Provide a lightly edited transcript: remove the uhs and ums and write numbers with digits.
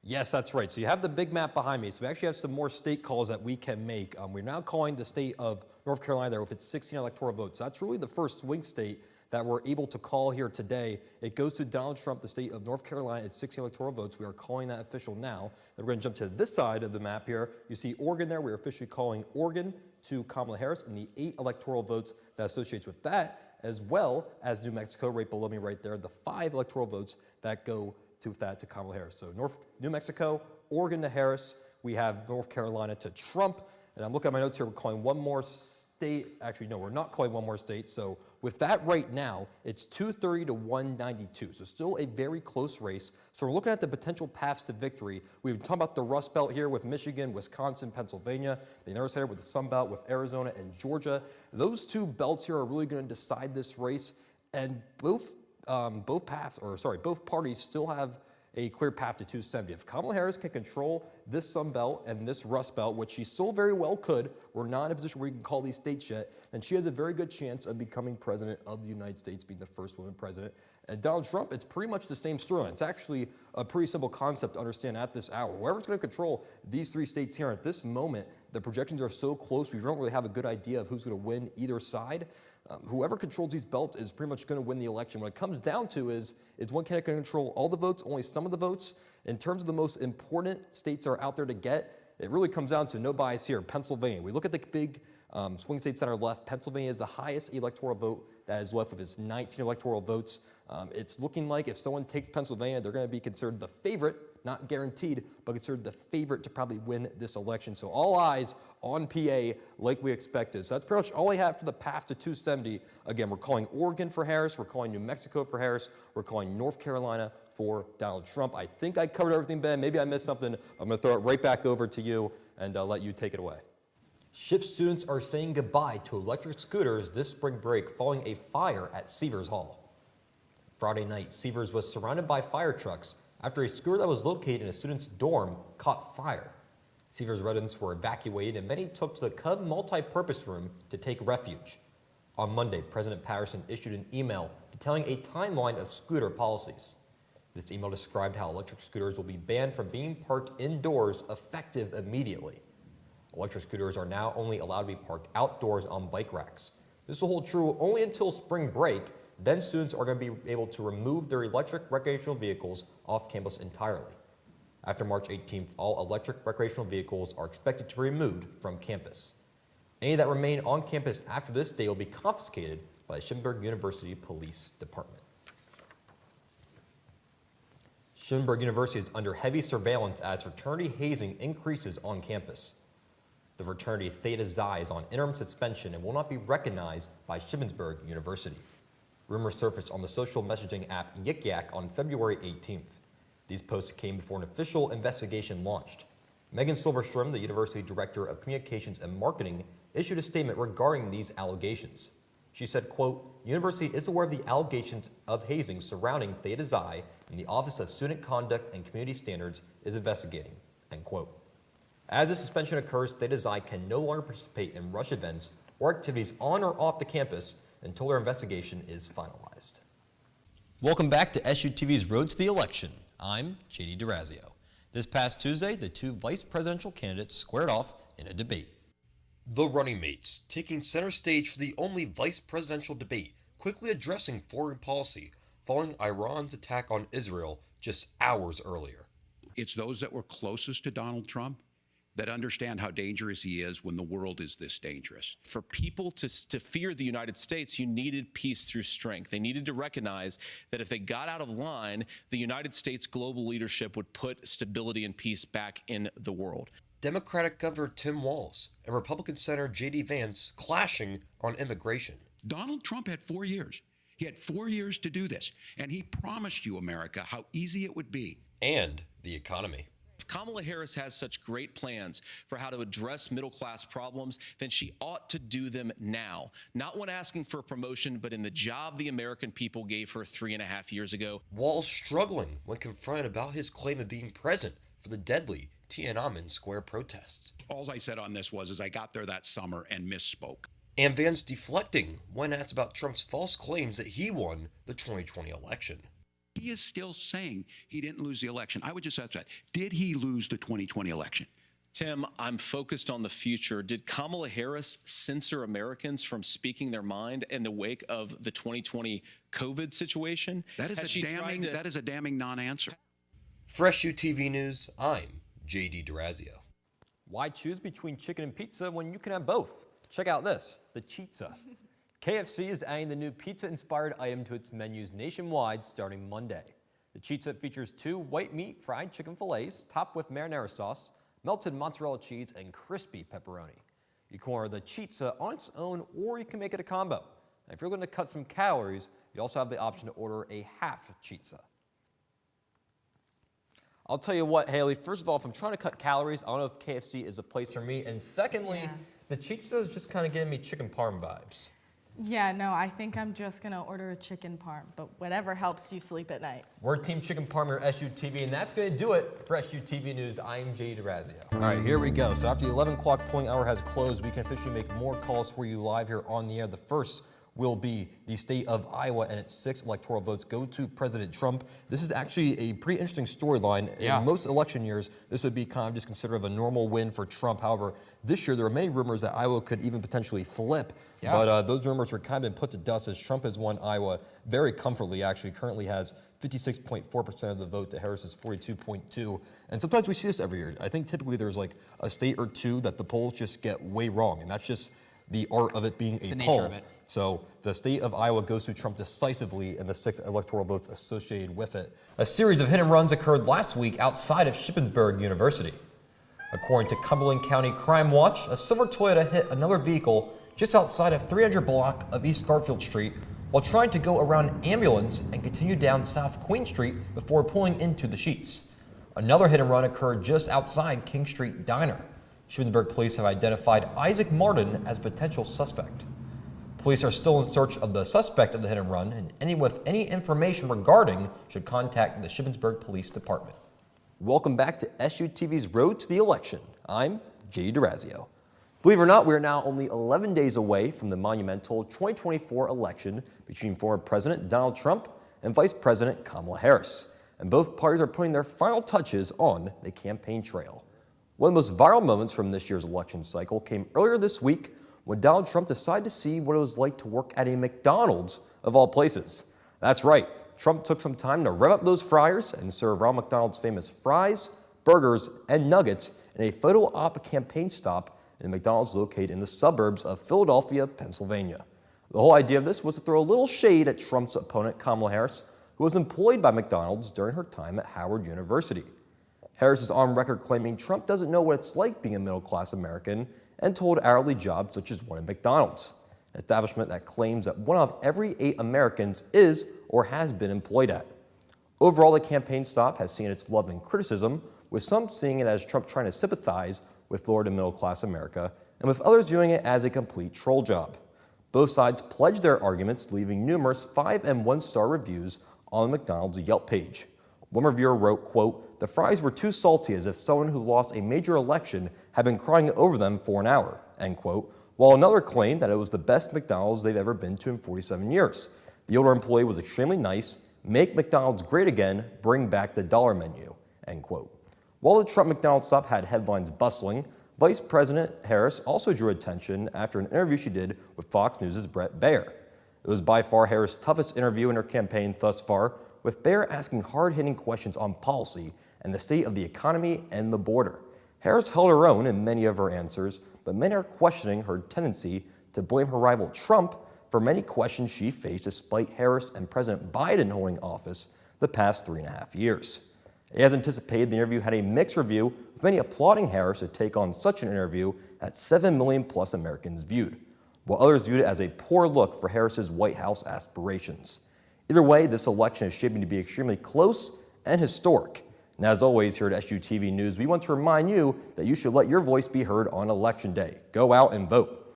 Yes, that's right. So you have the big map behind me. So we actually have some more state calls that we can make. We're now calling the state of North Carolina there with its 16 electoral votes. That's really the first swing state that we're able to call here today. It goes to Donald Trump, the state of North Carolina. It's 16 electoral votes. We are calling that official now. Then we're going to jump to this side of the map here. You see Oregon there. We're officially calling Oregon to Kamala Harris and the 8 electoral votes that associates with that, as well as New Mexico right below me right there, the 5 electoral votes that go to Kamala Harris. So New Mexico, Oregon to Harris. We have North Carolina to Trump. And I'm looking at my notes here. We're calling one more state. Actually, no, we're not calling one more state. So with that right now, it's 230 to 192. So still a very close race. So we're looking at the potential paths to victory. We've been talking about the Rust Belt here with Michigan, Wisconsin, Pennsylvania. The North Side with the Sun Belt with Arizona and Georgia. Those two belts here are really going to decide this race. And both parties still have a clear path to 270. If Kamala Harris can control this Sun Belt and this Rust Belt, which she so very well could, we're not in a position where we can call these states yet, then she has a very good chance of becoming president of the United States, being the first woman president. And Donald Trump, it's pretty much the same story. It's actually a pretty simple concept to understand at this hour. Whoever's going to control these 3 states here at this moment, the projections are so close, we don't really have a good idea of who's going to win either side. Whoever controls these belts is pretty much going to win the election. What it comes down to is one candidate can control all the votes, only some of the votes. In terms of the most important states that are out there to get, it really comes down to no bias here. Pennsylvania. We look at the big swing states that are left. Pennsylvania is the highest electoral vote that is left with its 19 electoral votes. It's looking like if someone takes Pennsylvania, they're going to be considered the favorite, not guaranteed, but considered the favorite to probably win this election. So all eyes on PA like we expected. So that's pretty much all I have for the path to 270. Again, we're calling Oregon for Harris. We're calling New Mexico for Harris. We're calling North Carolina for Donald Trump. I think I covered everything, Ben. Maybe I missed something. I'm going to throw it right back over to you and let you take it away. SHIP students are saying goodbye to electric scooters this spring break following a fire at Seavers Hall. Friday night, Seavers was surrounded by fire trucks after a scooter that was located in a student's dorm caught fire. Seavers residents were evacuated and many took to the Cub multi-purpose room to take refuge. On Monday, President Patterson issued an email detailing a timeline of scooter policies. This email described how electric scooters will be banned from being parked indoors effective immediately. Electric scooters are now only allowed to be parked outdoors on bike racks. This will hold true only until spring break. Then students are going to be able to remove their electric recreational vehicles off campus entirely. After March 18th, all electric recreational vehicles are expected to be removed from campus. Any that remain on campus after this day will be confiscated by the Shippensburg University Police Department. Shippensburg University is under heavy surveillance as fraternity hazing increases on campus. The fraternity Theta Xi is on interim suspension and will not be recognized by Shippensburg University. Rumors surfaced on the social messaging app Yik Yak on February 18th. These posts came before an official investigation launched. Megan Silverstrom, the university director of communications and marketing, issued a statement regarding these allegations. She said, quote, "University is aware of the allegations of hazing surrounding Theta Xi and the Office of Student Conduct and Community Standards is investigating," end quote. As the suspension occurs, Theta Xi can no longer participate in rush events or activities on or off the campus until their investigation is finalized. Welcome back to SUTV's Road to the Election. I'm JD Dorazio. This past Tuesday, the 2 vice presidential candidates squared off in a debate. The running mates taking center stage for the only vice presidential debate, quickly addressing foreign policy following Iran's attack on Israel just hours earlier. It's those that were closest to Donald Trump that understand how dangerous he is when the world is this dangerous. For people to fear the United States, you needed peace through strength. They needed to recognize that if they got out of line, the United States global leadership would put stability and peace back in the world. Democratic Governor Tim Walz and Republican Senator J.D. Vance clashing on immigration. Donald Trump had 4 years. He had 4 years to do this, and he promised you, America, how easy it would be. And the economy. If Kamala Harris has such great plans for how to address middle-class problems, then she ought to do them now. Not when asking for a promotion, but in the job the American people gave her 3.5 years ago. Walz struggling when confronted about his claim of being present for the deadly Tiananmen Square protests. All I said on this was I got there that summer and misspoke. And Vance deflecting when asked about Trump's false claims that he won the 2020 election. He is still saying he didn't lose the election. I would just ask that. Did he lose the 2020 election? Tim, I'm focused on the future. Did Kamala Harris censor Americans from speaking their mind in the wake of the 2020 COVID situation? That is a damning non-answer. For SUTV News, I'm JD Dorazio. Why choose between chicken and pizza when you can have both? Check out this, the Chizza. KFC is adding the new pizza-inspired item to its menus nationwide starting Monday. The Chizza features 2 white meat fried chicken fillets topped with marinara sauce, melted mozzarella cheese, and crispy pepperoni. You can order the Chizza on its own, or you can make it a combo. And if you're going to cut some calories, you also have the option to order a half Chizza. I'll tell you what, Haley, first of all, if I'm trying to cut calories, I don't know if KFC is a place for me. And secondly, the Chizza is just kind of giving me chicken parm vibes. Yeah, no, I think I'm just gonna order a chicken parm, but whatever helps you sleep at night. We're Team Chicken Parm here at SUTV, and that's going to do it for SUTV News. I'm Jay Dorazio. All right, here we go. So after the 11 o'clock polling hour has closed, we can officially make more calls for you live here on the air. The first will be the state of Iowa, and its 6 electoral votes go to President Trump. This is actually a pretty interesting storyline. In most election years, this would be kind of just considered of a normal win for Trump. However, this year there are many rumors that Iowa could even potentially flip. But those rumors were kind of been put to dust as Trump has won Iowa very comfortably, actually. Currently has 56.4% of the vote to Harris's 42.2%. And sometimes we see this every year. I think typically there's like a state or two that the polls just get way wrong, and that's just the art of it being a poll. The nature of it. So the state of Iowa goes to Trump decisively in the 6 electoral votes associated with it. A series of hit and runs occurred last week outside of Shippensburg University. According to Cumberland County Crime Watch, a silver Toyota hit another vehicle just outside of 300 block of East Garfield Street while trying to go around ambulance and continue down South Queen Street before pulling into the sheets. Another hit and run occurred just outside King Street Diner. Shippensburg police have identified Isaac Martin as potential suspect. Police are still in search of the suspect of the hit and run, and anyone with any information regarding should contact the Shippensburg Police Department. Welcome back to SUTV's Road to the Election. I'm Jay Dorazio. Believe it or not, we are now only 11 days away from the monumental 2024 election between former President Donald Trump and Vice President Kamala Harris. And both parties are putting their final touches on the campaign trail. One of the most viral moments from this year's election cycle came earlier this week when Donald Trump decided to see what it was like to work at a McDonald's of all places. That's right, Trump took some time to rev up those fryers and serve Ronald McDonald's famous fries, burgers, and nuggets in a photo op campaign stop in a McDonald's located in the suburbs of Philadelphia, Pennsylvania. The whole idea of this was to throw a little shade at Trump's opponent, Kamala Harris, who was employed by McDonald's during her time at Howard University. Harris is on record claiming Trump doesn't know what it's like being a middle-class American and told hourly jobs such as one at McDonald's, an establishment that claims that 1 out of every 8 Americans is or has been employed at. Overall, the campaign stop has seen its love and criticism, with some seeing it as Trump trying to sympathize with lower to middle-class America, and with others viewing it as a complete troll job. Both sides pledged their arguments, leaving numerous 5- and 1-star reviews on the McDonald's Yelp page. One reviewer wrote, quote, "The fries were too salty as if someone who lost a major election had been crying over them for an hour," end quote, while another claimed that it was the best McDonald's they've ever been to in 47 years. The older employee was extremely nice, "Make McDonald's great again, bring back the dollar menu," end quote. While the Trump McDonald's stop had headlines bustling, Vice President Harris also drew attention after an interview she did with Fox News' Bret Baier. It was by far Harris' toughest interview in her campaign thus far, with Baier asking hard-hitting questions on policy and the state of the economy and the border. Harris held her own in many of her answers, but many are questioning her tendency to blame her rival Trump for many questions she faced despite Harris and President Biden holding office the past 3.5 years. As anticipated, the interview had a mixed review, with many applauding Harris to take on such an interview that 7 million plus Americans viewed, while others viewed it as a poor look for Harris's White House aspirations. Either way, this election is shaping to be extremely close and historic. And as always, here at SUTV News, we want to remind you that you should let your voice be heard on Election Day. Go out and vote.